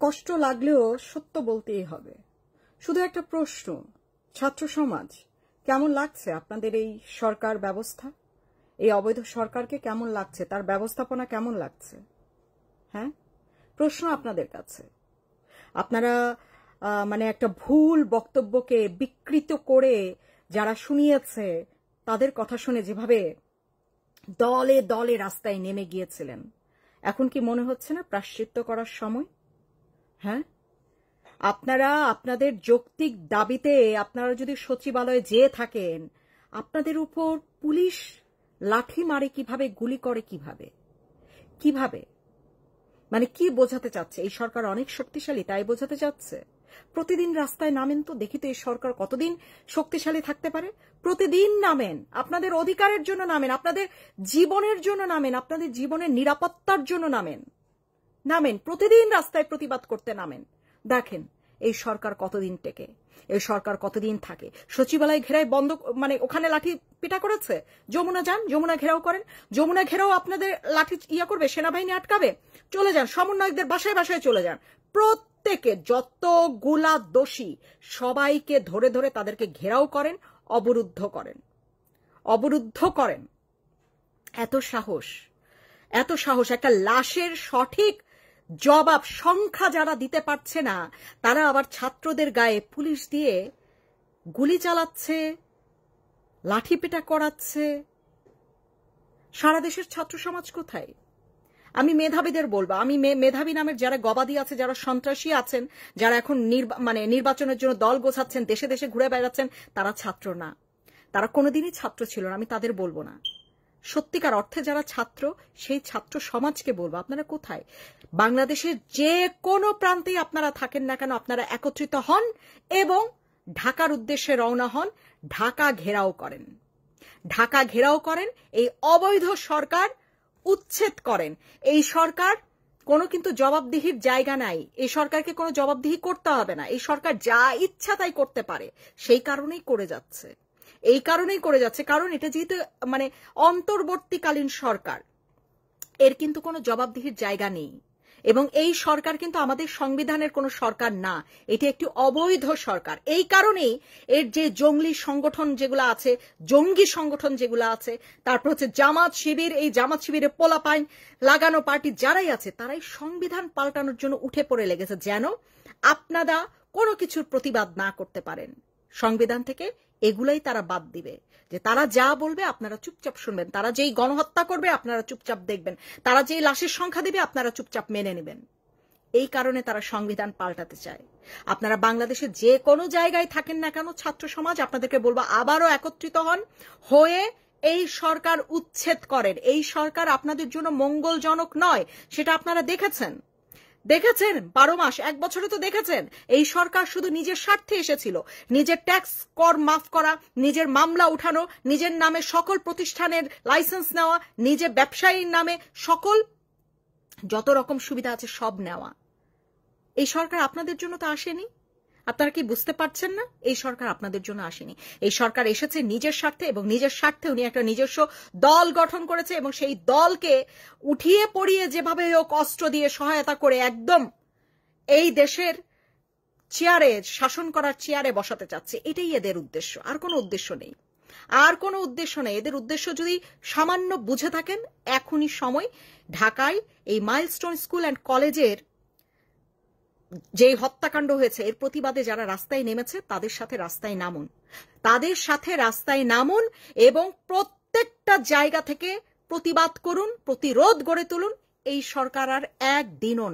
কষ্ট লাগলেও সত্য বলতেই হবে। শুধু একটা প্রশ্ন, ছাত্র সমাজ কেমন লাগছে আপনাদের এই সরকার ব্যবস্থা? এই অবৈধ সরকারকে কেমন লাগছে? তার ব্যবস্থাপনা কেমন লাগছে? হ্যাঁ, প্রশ্ন আপনাদের কাছে। আপনারা মানে একটা ভুল বক্তব্যকে বিকৃত করে যারা শুনিয়েছে তাদের কথা শুনে যেভাবে দলে দলে রাস্তায় নেমে গিয়েছিলেন, এখন কি মনে হচ্ছে না প্রায়শ্চিত্ত করার সময়? হ্যাঁ, আপনারা আপনাদের যৌক্তিক দাবিতে আপনারা যদি সচিবালয়ে যেয়ে থাকেন, আপনাদের উপর পুলিশ লাঠি মারে কিভাবে, গুলি করে কিভাবে কিভাবে মানে কি বোঝাতে চাচ্ছে? এই সরকার অনেক শক্তিশালী তাই বোঝাতে চাচ্ছে? প্রতিদিন রাস্তায় নামেন তো দেখি তো এই সরকার কতদিন শক্তিশালী থাকতে পারে। প্রতিদিন নামেন, আপনাদের অধিকারের জন্য নামেন, আপনাদের জীবনের জন্য নামেন, আপনাদের জীবনের নিরাপত্তার জন্য নামেন, প্রতিদিন রাস্তায় প্রতিবাদ করতে নামেন। দেখেন এই সরকার কতদিন টেকে, এই সরকার কতদিন থাকে। সচিবালয় ঘেরাই বন্ধ, মানে ওখানে লাঠি পিটা করেছে। যমুনা যান, যমুনা ঘেরাও করেন, যমুনা ঘেরাও আপনাদের লাঠি করবে, সেনাবাহিনী আটকাবে। চলে যান, সমন্বয়কদের বাসায় বাসায় চলে যান, প্রত্যেকে যতগুলা দোষী সবাইকে ধরে ধরে তাদেরকে ঘেরাও করেন, অবরুদ্ধ করেন। এত সাহস একটা লাশের সঠিক জবাব সংখ্যা যারা দিতে পারছে না, তারা আবার ছাত্রদের গায়ে পুলিশ দিয়ে গুলি চালাচ্ছে, লাঠিপেটা করাচ্ছে। সারা দেশের ছাত্র সমাজ কোথায়? আমি মেধাবীদের বলবো, আমি মেধাবী নামের যারা গবাদি আছে, যারা সন্ত্রাসী আছেন, যারা এখন নির্বাচনের জন্য দল গোছাচ্ছেন, দেশে দেশে ঘুরে বেড়াচ্ছেন, তারা ছাত্র না, তারা কোনোদিনই ছাত্র ছিল না। আমি তাদের বলবো না। সত্যিকার অর্থে যারা ছাত্র, সেই ছাত্র সমাজকে বলবো, আপনারা কোথায়? বাংলাদেশের যে কোনো প্রান্তেই আপনারা থাকেন না কেন, আপনারা একত্রিত হন এবং ঢাকার উদ্দেশ্যে রওনা হন। ঢাকা ঘেরাও করেন, এই অবৈধ সরকার উচ্ছেদ করেন। এই সরকার কোনো কিন্তু জবাবদিহির জায়গা নাই, এই সরকারকে কোনো জবাবদিহি করতে হবে না। এই সরকার যা ইচ্ছা তাই করতে পারে, এই কারণেই করে যাচ্ছে। কারণ এটা যেহেতু মানে অন্তর্বর্তীকালীন সরকার, এর কিন্তু কোনো জবাবদিহির জায়গা নেই। এবং এই সরকার কিন্তু আমাদের সংবিধানের কোনো সরকার না, এটি একটি অবৈধ সরকার। এই কারণেই এর যে জঙ্গি সংগঠন যেগুলো আছে, তারপর হচ্ছে জামাত শিবির, এই জামাত শিবিরের পোলাপাইন লাগানো পার্টি যারাই আছে, তারাই সংবিধান পাল্টানোর জন্য উঠে পড়ে লেগেছে, যেন আপনারা কোনো কিছুর প্রতিবাদ না করতে পারেন। সংবিধান থেকে এগুলাই তারা বাদ দিবে, যে তারা যা বলবে আপনারা চুপচাপ শুনবেন, তারা যেই গণহত্যা করবে আপনারা চুপচাপ দেখবেন, তারা যেই লাশের সংখ্যা দিবে আপনারা চুপচাপ মেনে নেবেন। এই কারণে তারা সংবিধান পাল্টাতে চায়। আপনারা বাংলাদেশে যে কোনো জায়গায় থাকেন না কেন, ছাত্র সমাজ আপনাদেরকে বলবো, আবারও একত্রিত হয়ে এই সরকার উচ্ছেদ করেন। এই সরকার আপনাদের জন্য মঙ্গলজনক নয়, সেটা আপনারা দেখেছেন 12 মাস, 1 বছরে তো দেখেছেন। এই সরকার শুধু নিজের স্বার্থে এসেছিল, নিজের ট্যাক্স কর মাফ করা, নিজের মামলা উঠানো, নিজের নামে সকল প্রতিষ্ঠানের লাইসেন্স নেওয়া, নিজে ব্যবসায়ীর নামে সকল যত রকম সুবিধা আছে সব নেওয়া। এই সরকার আপনাদের জন্য তো আসেনি। আপনারা কি বুঝতে পারছেন না? এই সরকার আপনাদের জন্য আসেনি। এই সরকার এসেছে নিজের স্বার্থে, এবং নিজের স্বার্থে উনি একটা নিজস্ব দল গঠন করেছে, এবং সেই দলকে উঠিয়ে পড়িয়ে যেভাবে হোক অস্ত্র দিয়ে সহায়তা করে একদম এই দেশের চেয়ারে, শাসন করার চেয়ারে বসাতে চাচ্ছে। এটাই এদের উদ্দেশ্য, আর কোনো উদ্দেশ্য নেই। এদের উদ্দেশ্য যদি সামান্য বুঝে থাকেন, এখনই সময় ঢাকায় এই মাইলস্টোন স্কুল অ্যান্ড কলেজের যে হত্যাকাণ্ড হয়েছে, এর প্রতিবাদে যারা রাস্তায় নেমেছে তাদের সাথে রাস্তায় নামুন এবং প্রত্যেকটা জায়গা থেকে প্রতিবাদ করুন, প্রতিরোধ গড়ে তুলুন। এই সরকার আর একদিনও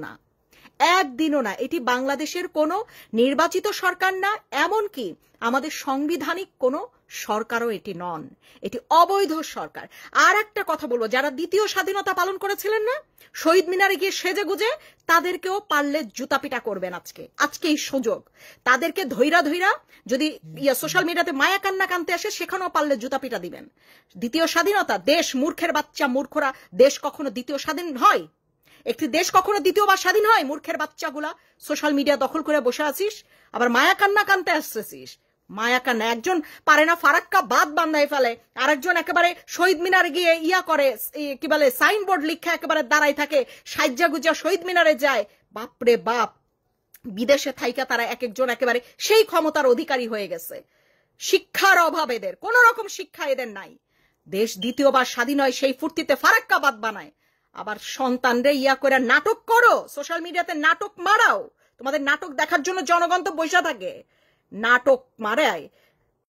না, এটি বাংলাদেশের কোনো নির্বাচিত সরকার না, এমনকি আমাদের সাংবিধানিক কোনো সরকারও এটি নন, এটি অবৈধ সরকার। আর একটা কথা বলবো, যারা দ্বিতীয় স্বাধীনতা পালন করেছিলেন না, শহীদ মিনারে গিয়ে সেজে গুজে, তাদেরকেও পারলে জুতাপিটা করবেন। আজকে এই সুযোগ, তাদেরকে ধৈরা যদি সোশ্যাল মিডিয়াতে মায়া কান্না কানতে আসে, সেখানেও পারলে জুতাপিটা দিবেন। দ্বিতীয় স্বাধীনতা, দেশ মূর্খের বাচ্চা, মূর্খরা, দেশ কখনো দ্বিতীয় স্বাধীন হয়? একটি দেশ কখনো দ্বিতীয়বার স্বাধীন হয়? মূর্খের বাচ্চাগুলা সোশ্যাল মিডিয়া দখল করে বসে আছিস, আবার মায়া কান্না কানতে আসতেছিস। মায়া কান্না, একজন পারে না ফারাক্কা বাদ বান্ধায় ফেলে, আরেকজন একেবারে শহীদ মিনারে গিয়ে করে কি বলে সাইনবোর্ড লিখে একেবারে দাঁড়াই থাকে, সাজ্জা গুজা শহীদ মিনারে যায়। বাপরে বাপ, বিদেশে থাইকা তারা এক একজন একেবারে সেই ক্ষমতার অধিকারী হয়ে গেছে। শিক্ষার অভাব, এদের কোন রকম শিক্ষা এদের নাই। দেশ দ্বিতীয়বার স্বাধীন হয় সেই ফুর্তিতে ফারাক্কাবাদ বানায়, আবার সন্তানরে ইয়া করে নাটক করো, সোশ্যাল মিডিয়াতে নাটক মারাও। তোমাদের নাটক দেখার জন্য জনগণ তো বসে থাকে, নাটক মারায়।